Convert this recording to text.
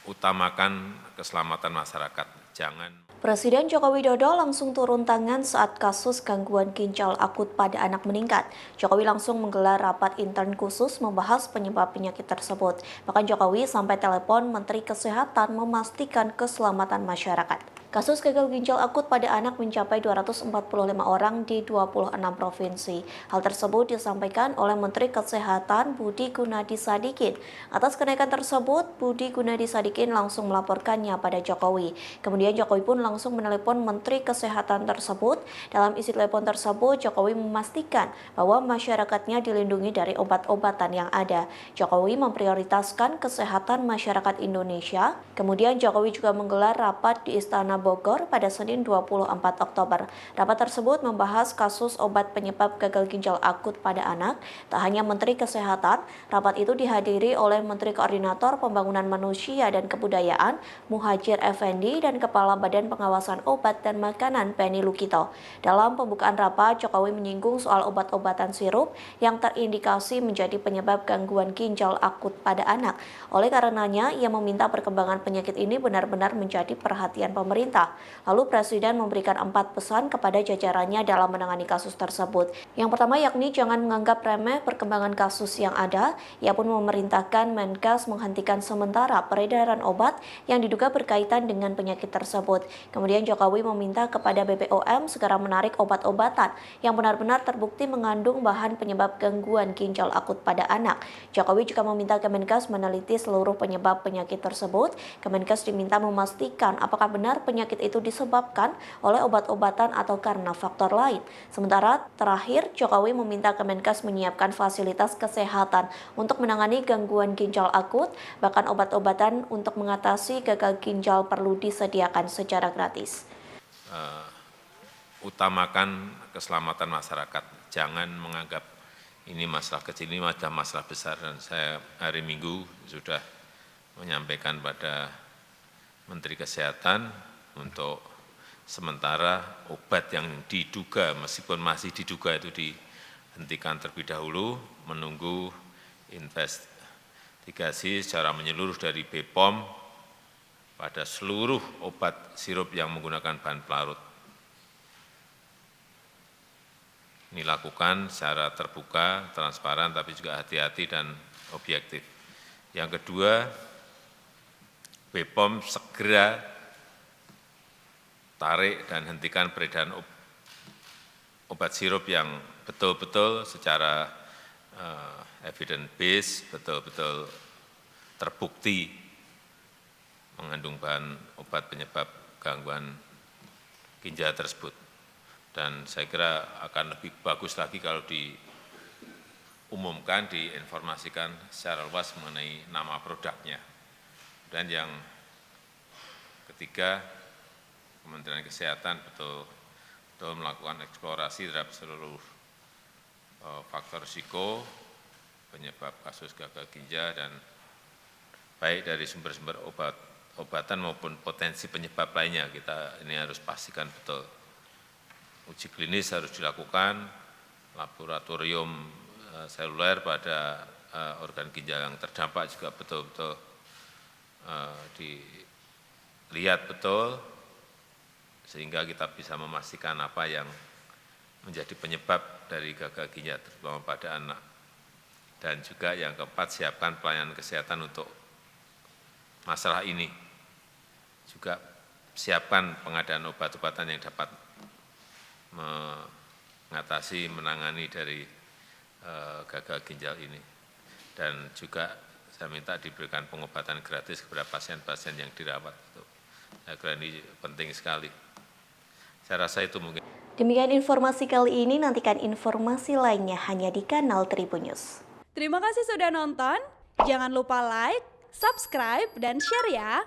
utamakan keselamatan masyarakat. Presiden Joko Widodo langsung turun tangan saat kasus gangguan ginjal akut pada anak meningkat. Jokowi langsung menggelar rapat intern khusus membahas penyebab penyakit tersebut. Bahkan Jokowi sampai telepon Menteri Kesehatan memastikan keselamatan masyarakat. Kasus gagal ginjal akut pada anak mencapai 245 orang di 26 provinsi. Hal tersebut disampaikan oleh Menteri Kesehatan Budi Gunadi Sadikin. Atas kenaikan tersebut, Budi Gunadi Sadikin langsung melaporkannya pada Jokowi. Kemudian Jokowi pun langsung menelepon Menteri Kesehatan tersebut. Dalam isi telepon tersebut, Jokowi memastikan bahwa masyarakatnya dilindungi dari obat-obatan yang ada. Jokowi memprioritaskan kesehatan masyarakat Indonesia. Kemudian Jokowi juga menggelar rapat di Istana Bogor pada Senin 24 Oktober. Rapat tersebut membahas kasus obat penyebab gagal ginjal akut pada anak. Tak hanya Menteri Kesehatan, rapat itu dihadiri oleh Menteri Koordinator Pembangunan Manusia dan Kebudayaan Muhadjir Effendi dan Kepala Badan Pengawasan Obat dan Makanan Penny Lukito. Dalam pembukaan rapat, Jokowi menyinggung soal obat-obatan sirup yang terindikasi menjadi penyebab gangguan ginjal akut pada anak. Oleh karenanya, ia meminta perkembangan penyakit ini benar-benar menjadi perhatian pemerintah. Lalu Presiden memberikan 4 pesan kepada jajarannya dalam menangani kasus tersebut. Yang pertama yakni jangan menganggap remeh perkembangan kasus yang ada. Ia pun memerintahkan Menkes menghentikan sementara peredaran obat yang diduga berkaitan dengan penyakit tersebut. Kemudian Jokowi meminta kepada BPOM segera menarik obat-obatan yang benar-benar terbukti mengandung bahan penyebab gangguan ginjal akut pada anak. Jokowi juga meminta Kemenkes meneliti seluruh penyebab penyakit tersebut. Kemenkes diminta memastikan apakah benar penyakit itu disebabkan oleh obat-obatan atau karena faktor lain. Sementara terakhir, Jokowi meminta Kemenkes menyiapkan fasilitas kesehatan untuk menangani gangguan ginjal akut, bahkan obat-obatan untuk mengatasi gagal ginjal perlu disediakan secara gratis. Utamakan keselamatan masyarakat, jangan menganggap ini masalah kecil, ini masalah besar. Dan saya hari Minggu sudah menyampaikan pada Menteri Kesehatan untuk sementara obat yang diduga, meskipun masih diduga itu dihentikan terlebih dahulu, menunggu investigasi secara menyeluruh dari BPOM pada seluruh obat sirup yang menggunakan bahan pelarut. Ini lakukan secara terbuka, transparan, tapi juga hati-hati dan objektif. Yang kedua, BPOM segera tarik dan hentikan peredaran obat sirup yang betul-betul secara evidence base, betul-betul terbukti mengandung bahan obat penyebab gangguan ginjal tersebut. Dan saya kira akan lebih bagus lagi kalau diumumkan, diinformasikan secara luas mengenai nama produknya. Dan yang ketiga, Kementerian Kesehatan betul melakukan eksplorasi terhadap seluruh faktor risiko penyebab kasus gagal ginjal dan baik dari sumber-sumber obatan maupun potensi penyebab lainnya. Kita ini harus pastikan betul. Uji klinis harus dilakukan, laboratorium seluler pada organ ginjal yang terdampak juga betul-betul dilihat betul, sehingga kita bisa memastikan apa yang menjadi penyebab dari gagal ginjal terutama pada anak. Dan juga yang keempat, siapkan pelayanan kesehatan untuk masalah ini. Juga siapkan pengadaan obat-obatan yang dapat mengatasi, menangani dari gagal ginjal ini. Dan juga saya minta diberikan pengobatan gratis kepada pasien-pasien yang dirawat. Saya kira ini penting sekali. Saya rasa itu mungkin. Demikian informasi kali ini, nantikan informasi lainnya hanya di kanal Tribun News. Terima kasih sudah nonton, jangan lupa like, subscribe, dan share ya.